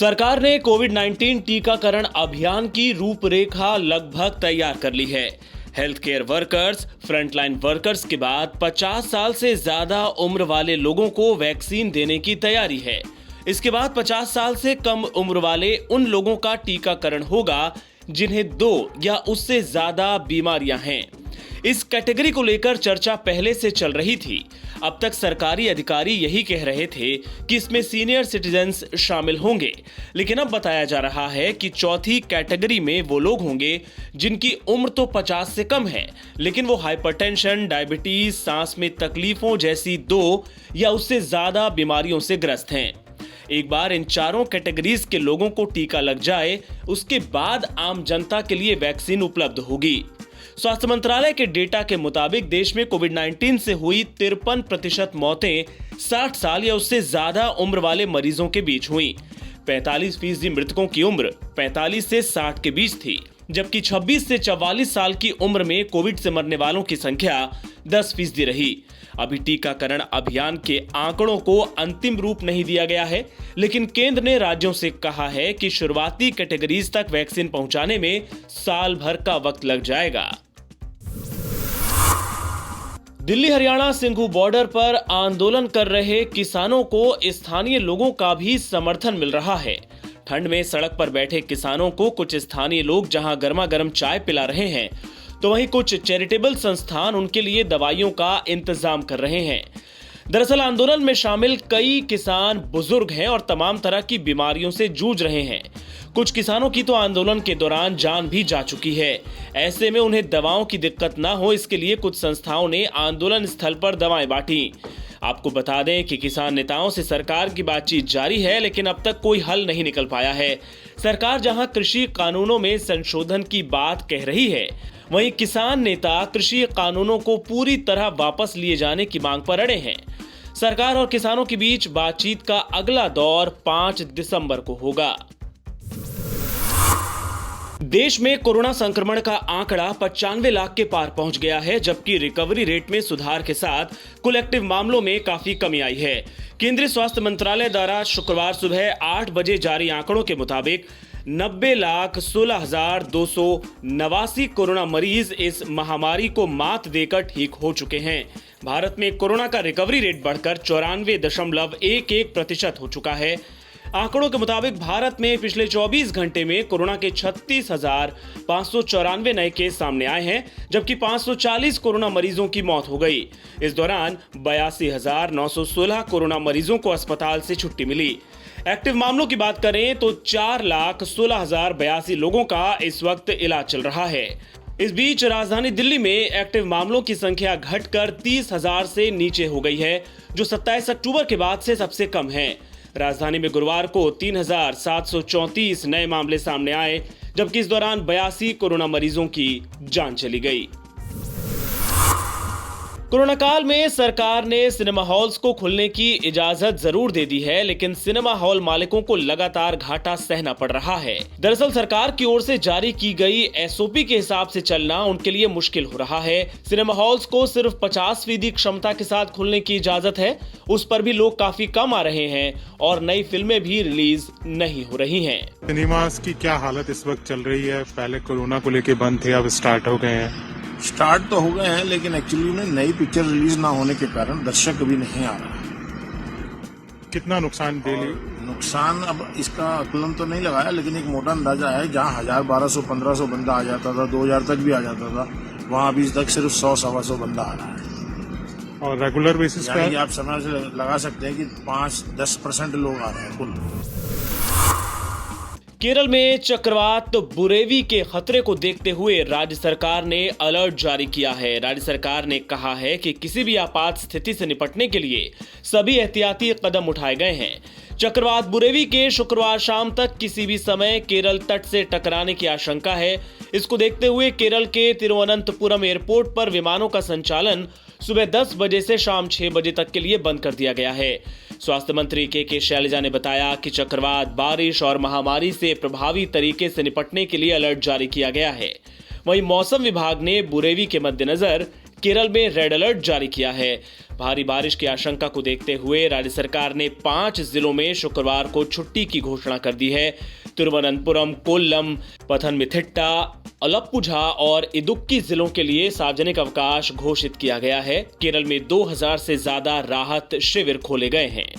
सरकार ने कोविड-19 टीकाकरण अभियान की रूपरेखा लगभग तैयार कर ली है। Health care workers, frontline workers के बाद 50 साल से ज्यादा उम्र वाले लोगों को वैक्सीन देने की तैयारी है। इसके बाद 50 साल से कम उम्र वाले उन लोगों का टीकाकरण होगा जिन्हें 2 या उससे ज्यादा बीमारियां हैं। इस कैटेगरी को लेकर चर्चा पहले से चल रही थी। अब तक सरकारी अधिकारी यही कह रहे थे कि इसमें सीनियर सिटीजन्स शामिल होंगे, लेकिन अब बताया जा रहा है कि चौथी कैटेगरी में वो लोग होंगे जिनकी उम्र तो 50 से कम है, लेकिन वो हाइपरटेंशन, डायबिटीज, सांस में तकलीफों जैसी 2 या उससे ज्यादा बीमारियों से ग्रस्त हैं। एक बार इन चारों कैटेगरीज के लोगों को टीका लग जाए, उसके बाद आम जनता के लिए वैक्सीन उपलब्ध होगी। स्वास्थ्य मंत्रालय के डेटा के मुताबिक देश में कोविड-19 से हुई 53% मौतें 60 साल या उससे ज्यादा उम्र वाले मरीजों के बीच हुई। 45% मृतकों की उम्र 45 से 60 के बीच थी, जबकि 26 से 44 साल की उम्र में कोविड से मरने वालों की संख्या 10% रही। अभी टीकाकरण अभियान के आंकड़ों को अंतिम रूप नहीं दिया गया है, लेकिन केंद्र ने राज्यों से कहा है कि शुरुआती कैटेगरीज तक वैक्सीन पहुंचाने में साल भर का वक्त लग जाएगा। दिल्ली हरियाणा सिंघू बॉर्डर पर आंदोलन कर रहे किसानों को स्थानीय लोगों का भी समर्थन मिल रहा है। ठंड में सड़क पर बैठे किसानों को कुछ स्थानीय लोग जहां गर्मा गर्म चाय पिला रहे हैं, तो वहीं कुछ चैरिटेबल संस्थान उनके लिए दवाइयों का इंतजाम कर रहे हैं। दरअसल आंदोलन में शामिल कई किसान बुजुर्ग हैं और तमाम तरह की बीमारियों से जूझ रहे हैं। कुछ किसानों की तो आंदोलन के दौरान जान भी जा चुकी है। ऐसे में उन्हें दवाओं की दिक्कत ना हो, इसके लिए कुछ संस्थाओं ने आंदोलन स्थल पर दवाएं बांटी। आपको बता दें कि किसान नेताओं से सरकार की बातचीत जारी है, लेकिन अब तक कोई हल नहीं निकल पाया है। सरकार जहां कृषि कानूनों में संशोधन की बात कह रही है, वहीं किसान नेता कृषि कानूनों को पूरी तरह वापस लिए जाने की मांग पर अड़े हैं। सरकार और किसानों के बीच बातचीत का अगला दौर 5 दिसंबर को होगा। देश में कोरोना संक्रमण का आंकड़ा 95 लाख के पार पहुंच गया है, जबकि रिकवरी रेट में सुधार के साथ कुल एक्टिव मामलों में काफी कमी आई है। केंद्रीय स्वास्थ्य मंत्रालय द्वारा शुक्रवार सुबह 8 बजे जारी आंकड़ों के मुताबिक 90,16,289 कोरोना मरीज इस महामारी को मात देकर ठीक हो चुके हैं। भारत में कोरोना का रिकवरी रेट बढ़कर 94.11% हो चुका है। आंकड़ों के मुताबिक भारत में पिछले 24 घंटे में कोरोना के 36,594 नए केस सामने आए हैं, जबकि 540 कोरोना मरीजों की मौत हो गई। इस दौरान 82,916 कोरोना मरीजों को अस्पताल से छुट्टी मिली। एक्टिव मामलों की बात करें तो 4,16,082 लोगों का इस वक्त इलाज चल रहा है। इस बीच राजधानी दिल्ली में एक्टिव मामलों की संख्या घटकर 30,000 से नीचे हो गई है, जो 27 अक्टूबर के बाद से सबसे कम है। राजधानी में गुरुवार को 3,734 नए मामले सामने आए, जबकि इस दौरान 82 कोरोना मरीजों की जान चली गई। कोरोना काल में सरकार ने सिनेमा हॉल्स को खुलने की इजाजत जरूर दे दी है, लेकिन सिनेमा हॉल मालिकों को लगातार घाटा सहना पड़ रहा है। दरअसल सरकार की ओर से जारी की गई एसओपी के हिसाब से चलना उनके लिए मुश्किल हो रहा है। सिनेमा हॉल्स को सिर्फ 50% क्षमता के साथ खुलने की इजाजत है, उस पर भी लोग काफी कम आ रहे हैं और नई फिल्में भी रिलीज नहीं हो रही हैं। सिनेमास की क्या हालत इस वक्त चल रही है? पहले कोरोना को लेके बंद थे, अब स्टार्ट हो गए हैं। स्टार्ट तो हो गए हैं, लेकिन एक्चुअली उन्हें नई पिक्चर रिलीज ना होने के कारण दर्शक अभी नहीं आ रहा है। कितना नुकसान डेली? नुकसान अब इसका आकलन तो नहीं लगाया, लेकिन एक मोटा अंदाजा है। जहां 1000, 1200, 1500 बंदा आ जाता था, 2000 तक भी आ जाता था, वहां अभी तक सिर्फ 100-125 बंदा आ रहा है। और रेगुलर बेसिस पे आप समझ लगा सकते हैं कि 5-10% लोग आ रहे हैं कुल। केरल में चक्रवात बुरेवी के खतरे को देखते हुए राज्य सरकार ने अलर्ट जारी किया है। राज्य सरकार ने कहा है कि किसी भी आपात स्थिति से निपटने के लिए सभी एहतियाती कदम उठाए गए हैं। चक्रवात बुरेवी के शुक्रवार शाम तक किसी भी समय केरल तट से टकराने की आशंका है। इसको देखते हुए केरल के तिरुवनंतपुरम एयरपोर्ट पर विमानों का संचालन सुबह 10 बजे से शाम 6 बजे तक के लिए बंद कर दिया गया है। स्वास्थ्य मंत्री के शैलजा ने बताया कि चक्रवात बारिश और महामारी से प्रभावी तरीके से निपटने के लिए अलर्ट जारी किया गया है। वहीं मौसम विभाग ने बुरेवी के मद्देनजर केरल में रेड अलर्ट जारी किया है। भारी बारिश की आशंका को देखते हुए राज्य सरकार ने 5 जिलों में शुक्रवार को छुट्टी की घोषणा कर दी है। तिरुवनंतपुरम, कोल्लम, पथनमथिट्टा, अलप्पुझा और इदुक्की जिलों के लिए सार्वजनिक अवकाश घोषित किया गया है। केरल में 2000 से ज्यादा राहत शिविर खोले गए हैं।